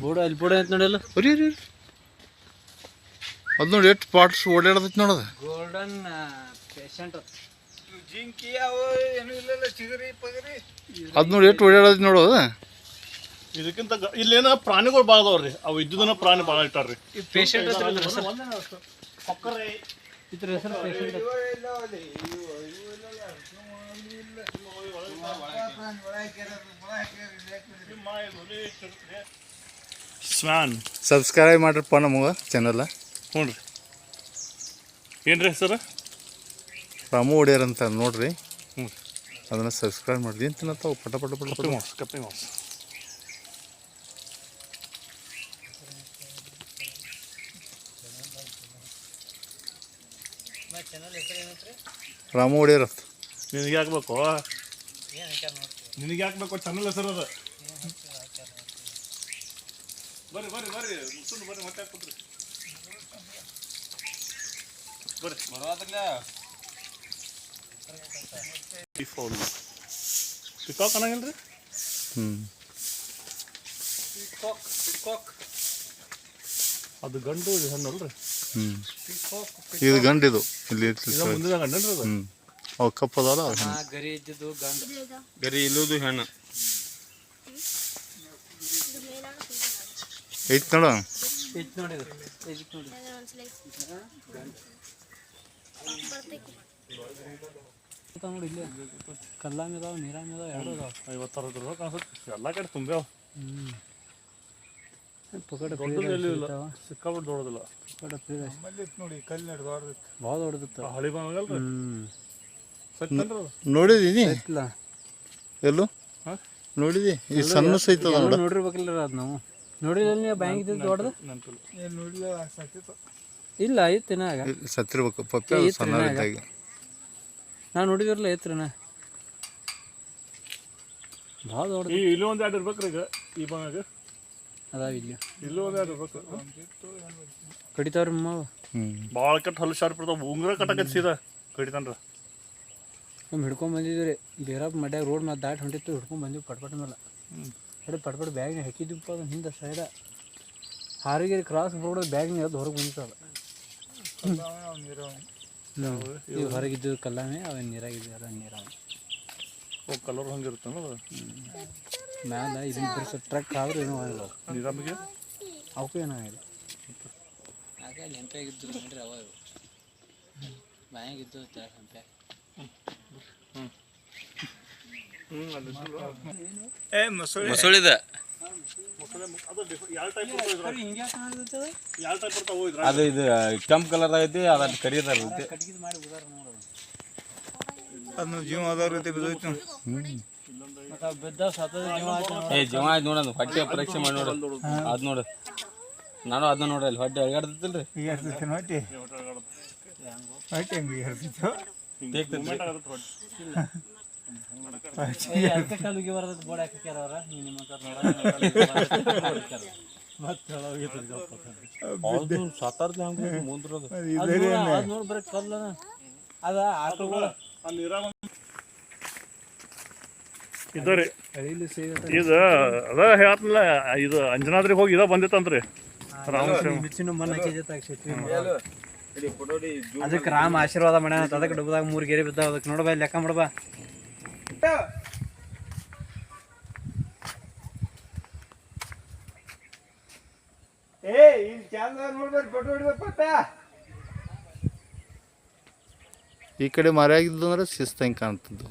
ಬೋಡ ಅಲ್ಲಿ ಬೋಡ ಅಂತ ನೋಡಲ್ಲ ಅರಿ ಅದು ನೋಡಿ ಎಷ್ಟು ಪಾಟ್ಸ್ ಓಡಾಡತೈತಿ ನೋಡೋದು. ಗೋಲ್ಡನ್ ಪೇಷಂಟ್ ಜಿಂಕಿ ಅವು ಏನು ಇಲ್ಲಲ್ಲ ಚಿಗರಿ ಪಗರಿ. ಅದು ನೋಡಿ ಎಷ್ಟು ಓಡಾಡತೈತಿ ನೋಡೋದು. ಇದಕ್ಕಿಂತ ಇಲ್ಲೇನ ಪ್ರಾಣಿಗಳು ಭಾಳ ಅದಾವ್ರಿ. ಅವು ಇದ್ದುದನ್ನ ಪ್ರಾಣಿ ಭಾಳ ಇಟ್ಟಾರ್ರಿ. ಈ ಪೇಷಂಟ್ ಇದ್ರ ಹೆಸರು ಪೇಷಂಟ್ ಸ್ವ್ಯಾನ್. ಸಬ್ಸ್ಕ್ರೈಬ್ ಮಾಡ್ರಪ್ಪ ನಮಗೆ ಚಾನಲ್. ಹ್ಞೂ ರೀ. ಏನು ರೀ ಹೆಸರು? ರಾಮು ಒಡೆಯರ್ ಅಂತ ನೋಡ್ರಿ. ಹ್ಞೂ ಅದನ್ನು ಸಬ್ಸ್ಕ್ರೈಬ್ ಮಾಡಿರಿ ಅಂತ ತಾವು ಪಟ ಪಟ ಪಟ ಕಪ್ಪಿ ಮಾಸ್ ಕಪ್ಪಿ ಮಾಸ್. ರಾಮು ಒಡೆಯರ್ ಅಂತ. ನಿನಗೆ ಹಾಕ್ಬೇಕು ನಿನಗೆ ಹಾಕ್ಬೇಕು ಚಾನಲ್ ಹೆಸರು ಅದ. ಬರ್ರಿ ಬರ್ರಿ ಬರ್ರಿ ಮುಸುನ್ ಬರ್ರಿ ಮತ್ತೆ ಹಾಕ್ಬಿಟ್ರಿ ಬರ್ರಿ ಪಿಕಾಕ್ ಅನ್ನಂಗಿಲ್ರಿ. ಅದು ಗಂಡು ಇದು ಹೆಣ್ಣು ಅಲ್ರಿ. ಇದು ಗಂಡಿದು ಇಲ್ಲಿ ಮುಂದಿನ ಗಂಡನ್ರಿ ಅದು. ಅವು ಕಪ್ಪದಲ್ಲ ಗರಿ ಇದ್ದಿದ್ದು ಗಂಡು ಗರಿ ಇಲ್ಲುದು ಹೆಣ್ಣು ಐತಿ ನೋಡ. ಐತ್ ನೋಡಿದ್ರು ಐತ್ ನೋಡಿ ನೋಡಿ ಇಲ್ಲಿ ಕಲ್ಲಾಮಿ ಅದಾವ ನೀರಾಮಿ ಅದಾವ ಎರಡು ಅದಾವ. 50-60 ರೂಪಾಯಿ ಕಾಣಿಸುತ್ತೆ. ಎಲ್ಲ ಕಡೆ ತುಂಬ್ಯಾವ. ಪಕಡ ಸಿಕ್ಕಾಬಿಟ್ಟು ದೊಡ್ಡದಿಲ್ಲ. ನೋಡಿ ಕಲ್ಲು ಭಾಳ ದೊಡ್ಡದಿತ್ತು. ಹಳಿ ಬಂಗಲ್ರಿ. ನೋಡಿದೀನಿ ಎಲ್ಲೂ ನೋಡಿದಿ. ಈ ಸಣ್ಣ ಸಹಿತ ನೋಡಿರ್ಬೇಕಿಲ್ಲ ಅದು ನಾವು ನೋಡಿಲ್ಲ. ನೀವು ಬ್ಯಾಂಕ್ ಇದ್ದಿದ್ದು ದೊಡ್ಡದು ನೋಡಿಲ್ಲ ಇಲ್ಲ ಐತಿ ನಾಗ ಸತ್ತಿರ್ಬೇಕು ಪಪ್ಪ ಸಣ್ಣ ಇದ್ದಾಗ. ನಾವು ನೋಡಿದಿರಲ್ಲ ಐತ್ರನ ಭಾಳ ದೊಡ್ಡದು. ಇಲ್ಲಿ ಒಂದು ಎರಡು ಇರ್ಬೇಕ್ರಿ. ಈಗ ಈ ಬಂಗಾಗ ಅದಾವ ಇಲ್ಲಿ ಇಲ್ಲೂ ಒಂದು ಎರಡು ಇರ್ಬೇಕು. ಕಡಿತಾವ್ರಿ ಮಾವು ಭಾಳ ಕೆಟ್ಟ ಹಲ್ಲು ಶಾರ್ಪ್ ಇರ್ತಾವ. ಉಂಗ್ರ ಕಟ್ಟಕತ್ ಸೀದಾ ಕಡಿತಾನ್ರ. ಒಮ್ಮೆ ಹಿಡ್ಕೊಂಡು ಬಂದಿದ್ವಿ ರೀ ಬೇರಪ್ಪ ಮಡ್ಯಾಗ ರೋಡ್ ಮತ್ತೆ ದಾಟಿ ಹೊಂಟಿತ್ತು. ಹಿಡ್ಕೊಂಡು ಬಂದಿವಿ ಪಟ್ಪಟ್ ಮೇಲೆ ಅದೇ ಪಟ್ಪಟ್ ಬ್ಯಾಗ್ನ ಹಾಕಿದ್ವಿಪ್ಪ. ಅದು ಹಿಂದೆ ಸೈಡ ಹಾರಿಗಿರಿ ಕ್ರಾಸ್ ರೋಡ್ ಬ್ಯಾಗ್ನ ಅದು ಹೊರಗೆ ಬಂದಿತ್ತು. ಅದು ಇವು ಹೊರಗಿದ್ದು ಕಲ್ಲಾಮೆ ಅವೇನು ನೀರಾಗಿದ್ದು ಅದ ನೀರಾವ. ಓ ಕಲರ್ ಹಂಗಿರುತ್ತೆ ಅದು ಮ್ಯಾಲ ಇದನ್ನ ಬಿಡಿಸೋ ಟ್ರಕ್ ಆದ್ರೆ ಏನೂ ಆಗಿಲ್ಲ. ನೀರಾಮಿಗೆ ಅವಕ್ಕೂ ಏನೂ ಆಗಿಲ್ಲ. ಆಗ ನೆಂಪಾಗಿದ್ದು ನೋಡ್ರಿ ಅವ ಬ್ಯಾಂಗಿದ್ದು ಹಂಪೆ. ಮೊಸಳಿದ ಅದು ಇದು ಕೆಂಪು ಕಲರ್ ಐತಿ. ಅದನ್ನ ಕರಿಯದಾರ ಅದನ್ನ ಜೀವ ಆದವ್ರ ರೀತಿ ಬಿದ್ದೈತಿ. ಜೀವ ಆಯ್ತು ನೋಡೋದು. ಹೊಟ್ಟೆ ಪರೀಕ್ಷೆ ಮಾಡಿ ನೋಡು. ಅದು ನೋಡು. ನಾನು ಅದನ್ನ ನೋಡ್ರಿ ಅಲ್ಲಿ ಹೊಟ್ಟೆ ಅಡ್ಗಾಡ್ತಿಲ್ರಿ. ಇದರಿ ಇದು ಅದ ಹೇಳ್ತಲ್ಲ. ಇದು ಅಂಜನಾದ್ರಿಗೆ ಹೋಗಿ ಇದ ಬಂದಿತ್ತಂತ್ರಿ. ಅದಕ್ಕೆ ರಾಮ ಆಶೀರ್ವಾದ ಮಾಡ್ಯಾನ. ಅದಕ್ಕೆ ಡಬ್ಬದಾಗ 3 ಗೆರೆ ಬಿದ್ದಾವ. ಅದಕ್ಕೆ ನೋಡಬಾ ಲೆಕ್ಕ ಮಾಡಬಾ. ಈ ಕಡೆ ಮರೆಯಾಗಿದ್ದು ಅಂದ್ರೆ ಶಿಸ್ತಂಗೆ ಕಾಣ್ತಿದ್ದು.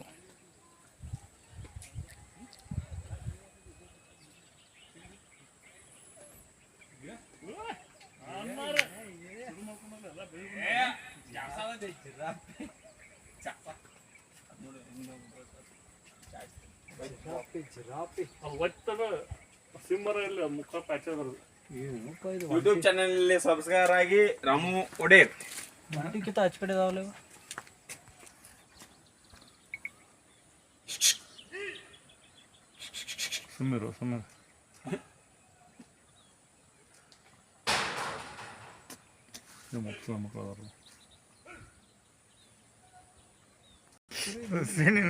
ಮುಖ ಪ್ಯಾಚ್ ಯೂಟ್ಯೂಬ್ ಚಾನಲ್ ಸಬ್ಸ್ಕ್ರೈಬರ್ ಆಗಿ ರಾಮು ಒಡೆಯರ್. ಮಟ್ಟಿಕ್ಕಿಂತ ಹಚ್ಚ ಕಡೆ ಇದಾವಲ್ಲ ಇವು. ಸುಮ್ಮಿರು ಸುಮ್ಮಿರು. ಮಕ್ಕಳು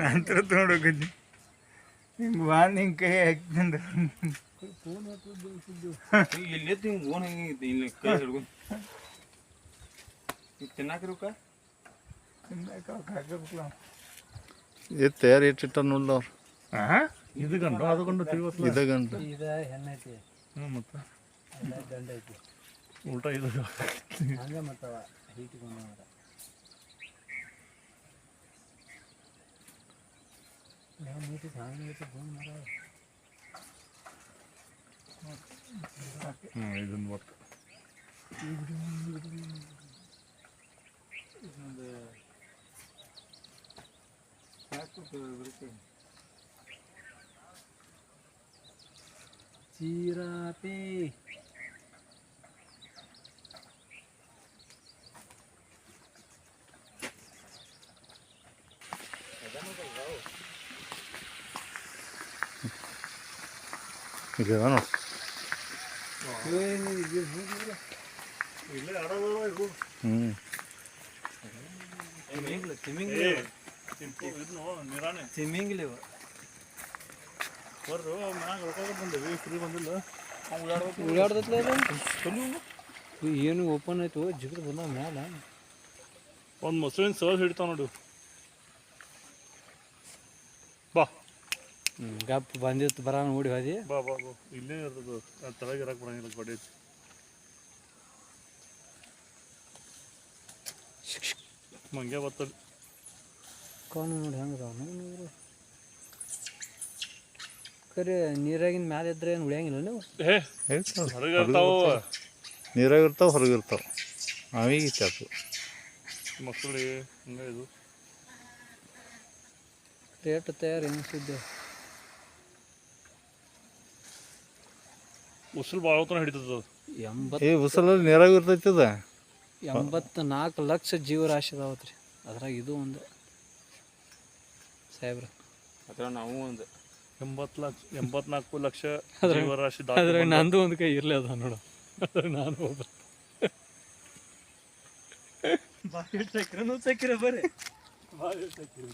ನಂತರ ನೋಡೋಕೆ ಹಿಂಗೆ ಬಂದು ಹಿಂಗೆ ಕೈ ಹಾಕ್ತಂದು ಇಲ್ಲೇ ಹಿಂಗೆ ಗೋನ್ ಹೆಂಗೆ ಇಲ್ಲಿ ಕೈ ಹಿಡ್ಕೊಂಡು ಈಗ ತಿನ್ನಾಕ್ರಕ್ಕ ಇದು ತಯಾರು ಇಟ್ಟಿಟ್ಟ ನೋಡ್ಲ ಅವ್ರು ಇದು ಗಂಡು ಅದು ಗಂಡು ತಿಳಿವತ್ತು ಇದ ಗಂಟು ಇದ ಹೆಣ್ಣೈತಿ ಹ್ಞೂ ಮತ್ತು ಎಲ್ಲ ಗಂಡ ಐತಿ ಉಲ್ಟಾ ಇದು ಹಂಗೆ ಮತ್ತವ ಹೀಟಿಗೊಂಡು ಯಾವ ನೀತಿ ಹಂಗೆ ಐತಿ ಬಂದು ಮರ ಹ್ಞೂ ಇದನ್ನು ಒಟ್ಟು ಚಿರಾಪಿ ಈಗ ನೋಡಿ ಇಲ್ಲೇ ಆಡೋದು ಇದು ಹ್ಞೂ ನಿರಾಣೆ ಸ್ವಿಮ್ಮಿಂಗ್ಲಿವ ಬರ್ರು ಮ್ಯಾಗ ರೊಕ್ಕ ಬಂದೇವಿ ಫ್ರೀ ಬಂದಿಲ್ಲ ಉಳ್ಳಾಡ್ದತ್ಲ ಏನು ಓಪನ್ ಆಯ್ತು ಜಿಗ್ದು ಬಂದ ಮ್ಯಾಲ ಒಂದು ಮೊಸರಿನ ಸರ್ ಹಿಡ್ತಾವ ನೋಡಿ ಬಾ ಗಪ್ ಬಂದಿತ್ತು ಬರ ನೋಡಿ ಹೋದಿ ಬಾ ಬಾ ಬಾ ಇಲ್ಲೇ ಇರ್ತದ ತಳಗೆ ಇರಕ್ಕೆ ಬರಂಗಿಲ್ಲ ಬಡಿ ಮಂಗೆ ಬರ್ತದೆ ಕಾಣು ನೋಡಿ ಹೆಂಗದ ಕರೆ ನೀರಾಗಿನ ಮ್ಯಾಲ ಇದ್ರೆ ಏನು ಉಳಿಯಂಗಿಲ್ಲ ನೀವು ಹೇ ಹೊರಗೆ ಇರ್ತಾವ ನೀರಾಗ ಇರ್ತಾವೆ ಹೊರಗೆ ಇರ್ತಾವೆ ನಾವೀಗ ಚಾಕು ಮಕ್ಕಳಿಗೆ ಹಂಗೆ ಇದು ರೇಟ್ ತಯಾರು ಎನಿಸಿದ್ದೆ ಉಸಿರು ಭಾಳ ಹೊತ್ತನ ಹಿಡಿತದ ಏ ಉಸಲಲ್ಲಿ ನೀರಾಗ ಇರ್ತೈತಿ ಅದ 84 ಲಕ್ಷ ಜೀವರಾಶಿ ಅದಾವತ್ರಿ ಅದ್ರಾಗ ಇದು ಒಂದು ಸಾಹೇಬ್ರ ಅದ್ರ ನಾವು ಒಂದು 84 ಲಕ್ಷ ಜೀವರಾಶಿ ಅದ್ರಾಗ ನಂದು ಒಂದು ಕೈ ಇರಲಿ ಅದ ನೋಡು ಅದ್ರಾಗ ನಾನು ಒಬ್ಬ ಬಾಯಿ ಸಕ್ರೆ ಬರ್ರಿ ಬಾಯಿ ಸಕ್ರೆ